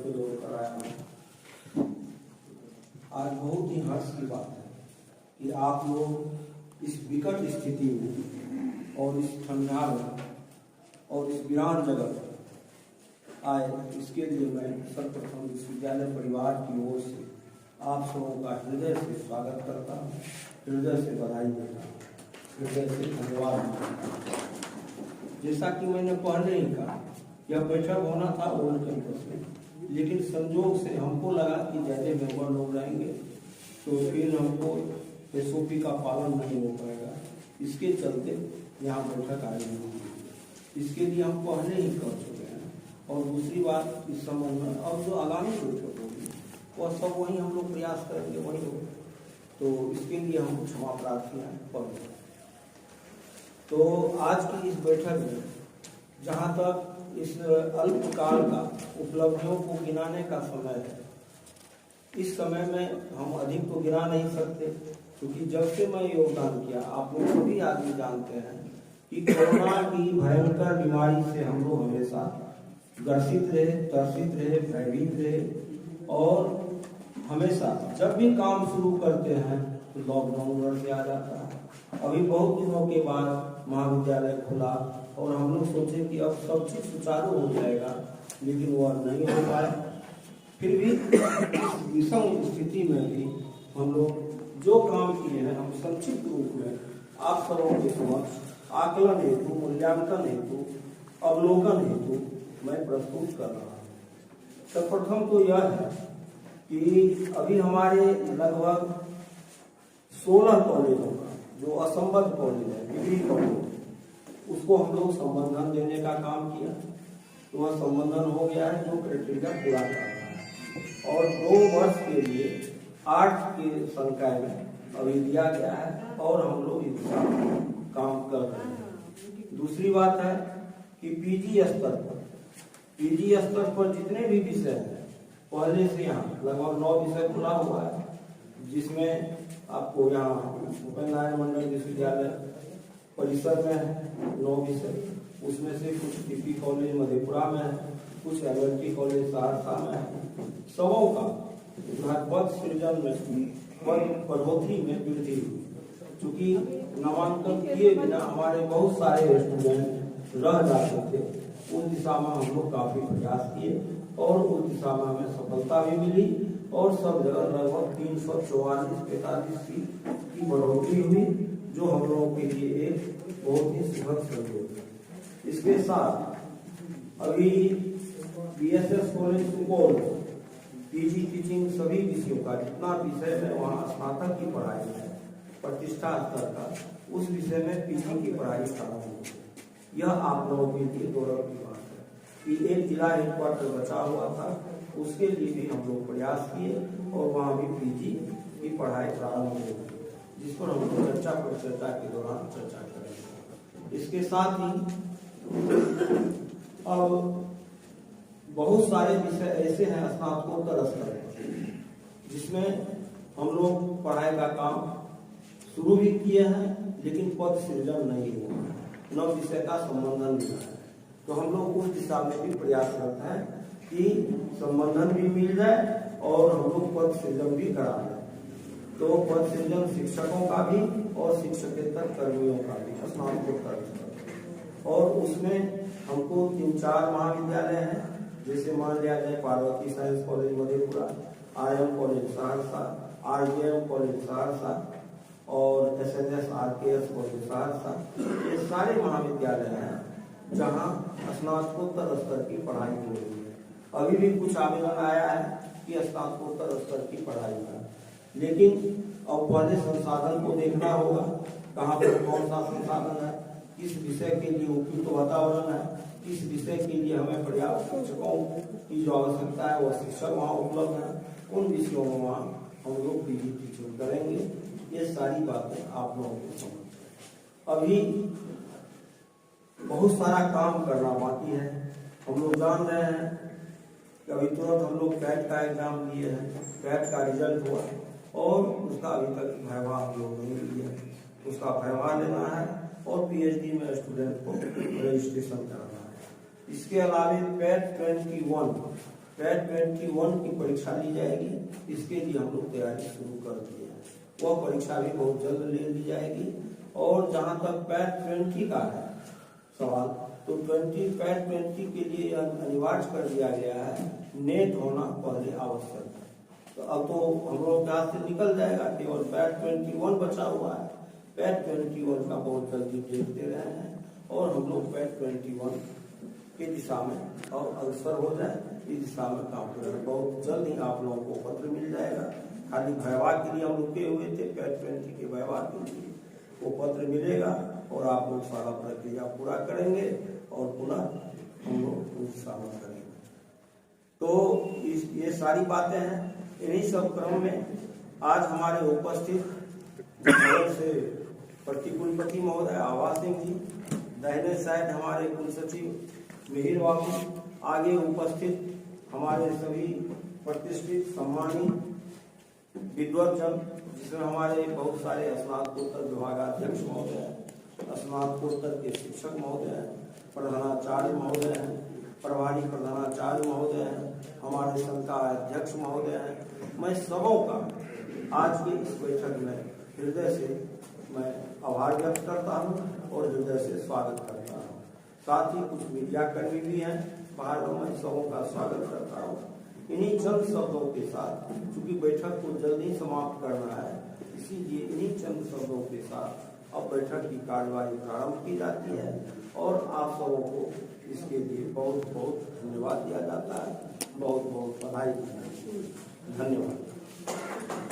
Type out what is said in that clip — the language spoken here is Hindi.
प्रयोग कराया हूँ। आज बहुत ही हर्ष की बात है कि आप लोग इस विकट स्थिति में और इस ठंडा में और इस वीरान जगह पर आए। इसके लिए मैं सर्वप्रथम विश्वविद्यालय परिवार की ओर से आप सबों का हृदय से स्वागत करता हूँ, हृदय से बधाई देता हूँ, हृदय से धन्यवाद देता हूँ। जैसा कि मैंने पहले ही कहा, यह बैठक होना था ओल्ड कैंपस में, लेकिन संजोग से हमको लगा कि ज़्यादा मेंबर लोग रहेंगे तो फिर हमको SOP का पालन नहीं हो पाएगा। इसके चलते यहाँ बैठक आई हुई। इसके लिए हम पहले ही कर चुके हैं। और दूसरी बात, इस संबंध में अब जो आगामी बैठक होगी वह सब वही हम लोग प्रयास करेंगे, वही होगा। तो इसके लिए हम क्षमा प्रार्थी हैं पहले। तो आज की इस बैठक में जहाँ तक इस अल्पकाल का उपलब्धियों को गिनाने का समय है, इस समय में हम अधिक तो गिना नहीं सकते, क्योंकि जब से मैं योगदान किया, आप लोग सभी आदमी जानते हैं कि कोरोना की भयंकर बीमारी से हम लोग हमेशा ग्रसित रहे, त्रसित रहे, भयभीत रहे। और हमेशा जब भी काम शुरू करते हैं तो लॉकडाउन उधर से आ जाता है। अभी बहुत दिनों के बाद महाविद्यालय खुला और हम लोग सोचे कि अब सब चीज सुचारू हो जाएगा, लेकिन वह नहीं हो पाया। फिर भी इस विषम स्थिति में भी हम लोग जो काम किए हैं, हम संक्षिप्त रूप में आप सबों के समक्ष आकलन हेतु, मूल्यांकन हेतु, अवलोकन हेतु मैं प्रस्तुत कर रहा हूँ। सर्वप्रथम तो यह है कि अभी हमारे लगभग 16 कॉलेजों का जो असंबद्ध कॉलेज है, डिग्री कॉलेज, उसको हम लोग संबंधन देने का काम किया। तो वह संबंधन हो गया है, जो क्राइटेरिया पूरा कर रहा है। और 2 वर्ष के लिए 8 की संख्या में अभी दिया गया है और हम लोग इसका काम कर रहे हैं। दूसरी बात है कि PG स्तर पर जितने भी विषय हैं, पहले से यहाँ लगभग 9 विषय खुला हुआ है, जिसमें आपको यहाँ भूपेन्द्र नारायण मंडल विश्वविद्यालय परिसर में है 9 विषय। उसमें से कुछ DP कॉलेज मधेपुरा में है, कुछ MLT कॉलेज सहरसा में है। सबों का पद सृजन में, पद बढ़ोतरी में वृद्धि हुई। चूंकि नामांकन किए बिना हमारे बहुत सारे स्टूडेंट रह जाते थे, उस दिशा में हम लोग काफी प्रयास किए और उस दिशा में हमें सफलता भी मिली और सब जगह लगभग 344-45 सीट की बढ़ोतरी हुई, जो हम लोगों के लिए एक बहुत ही सुखद संयोग है। इसके साथ अभी BSS college Supaul PG teaching सभी विषयों का जितना विषय में वहाँ स्नातक की पढ़ाई है प्रतिष्ठा स्तर का, उस विषय में PG की पढ़ाई प्रारंभ हुई। यह आप लोगों के लिए गौरव की बात है कि एक जिला हेडक्वार्टर बचा हुआ था, उसके लिए भी हम लोग प्रयास किए और वहाँ भी PG की पढ़ाई प्रारंभ हुई, जिस पर हम लोग चर्चा के दौरान चर्चा करेंगे। इसके साथ ही अब बहुत सारे विषय ऐसे हैं स्नातकोत्तर स्तर पर, जिसमें हम लोग पढ़ाई का काम शुरू भी किए हैं, लेकिन पद सृजन नहीं हुआ, न विषय का संबंधन मिला है। तो हम लोग उस दिशा में भी प्रयास करते हैं कि संबंधन भी मिल जाए और हम लोग पद सृजन भी करा दें। तो पद सृजन शिक्षकों का भी और शिक्षकेतर कर्मियों का भी स्नातकोत्तर स्तर। और उसमें हमको 3-4 महाविद्यालय हैं, जैसे मान लिया जाए Parvati science college Madhepura, RM college Saharsa, RGM college Saharsa और SNS RKS कॉलेज सहरसा। ये सारे महाविद्यालय हैं जहाँ स्नातकोत्तर स्तर की पढ़ाई हो रही है। अभी भी कुछ आवेदन आया है कि स्नातकोत्तर स्तर की पढ़ाई का, लेकिन अब पहले संसाधन को देखना होगा, कहाँ पर कौन सा संसाधन है, किस विषय के लिए उपयुक्त वातावरण है, किस विषय के लिए हमें पर्याप्त शिक्षकों की जो आवश्यकता है वह शिक्षक वहाँ उपलब्ध है, उन विषयों में वहाँ हम लोग PG टीचिंग करेंगे। ये सारी बातें आप लोगों को समझ। अभी बहुत सारा काम करना बाकी है। हम लोग जान रहे हैं कि अभी तुरंत हम लोग कैट का एग्जाम दिए हैं, कैट का रिजल्ट हुआ और उसका अभी तक वाइवा हम लोग नहीं लिया, उसका वाइवा लेना है और PhD में स्टूडेंट को रजिस्ट्रेशन कराना है। इसके अलावा पैट 21 पैट 21 की परीक्षा ली जाएगी। इसके लिए हम लोग तैयारी शुरू कर दिए हैं। वह परीक्षा भी बहुत जल्द ले ली जाएगी। और जहां तक पैट 20 का है सवाल, तो पैट 20 के लिए अनिवार्य कर दिया गया है, नेट होना पहले आवश्यक है। तो अब तो हम लोग के हाथ से निकल जाएगा, केवल पैट 21 बचा हुआ है। पैट 21 का बहुत जल्दी डेट दे रहे हैं और हम लोग पैट 21 की दिशा में और अग्रसर हो जाए, इस दिशा में काम कर रहे हैं। बहुत जल्द ही आप लोगों को पत्र मिल जाएगा। खाली भयवा के लिए हम रुके हुए थे, पैट 20 के भयवा के लिए वो पत्र मिलेगा और आप लोग सारा प्रक्रिया पूरा करेंगे और पुनः हम लोग उस दिशा में करेंगे। तो ये सारी बातें हैं। इन्हीं सब क्रम में आज हमारे उपस्थित से प्रतिकुलपति महोदय आवाज सिंह जी, दाहिने साइड हमारे कुलसचिव मिहिर बाबू, आगे उपस्थित हमारे सभी प्रतिष्ठित सम्मानित विद्वज्जन, जिसमें हमारे बहुत सारे स्नातकोत्तर विभागाध्यक्ष महोदय हैं, स्नातकोत्तर के शिक्षक महोदय हैं, प्रधानाचार्य महोदय हैं, प्रभारी प्रधानाचार्य महोदय हैं, हमारे संकाय अध्यक्ष महोदय हैं। मैं सबों का आज की इस बैठक में हृदय से मैं आभार व्यक्त करता हूं और हृदय से स्वागत करता हूं। साथ ही कुछ मीडिया कर्मी भी हैं बाहर, मैं सबों का स्वागत करता हूं। इन्हीं चंद शब्दों के साथ, चूंकि बैठक को जल्दी समाप्त करना है, इसीलिए इन्हीं चंद शब्दों के साथ अब बैठक की कार्यवाही प्रारंभ की जाती है और आप सबों को इसके लिए बहुत बहुत धन्यवाद दिया जाता है। बहुत बहुत बधाई। धन्यवाद।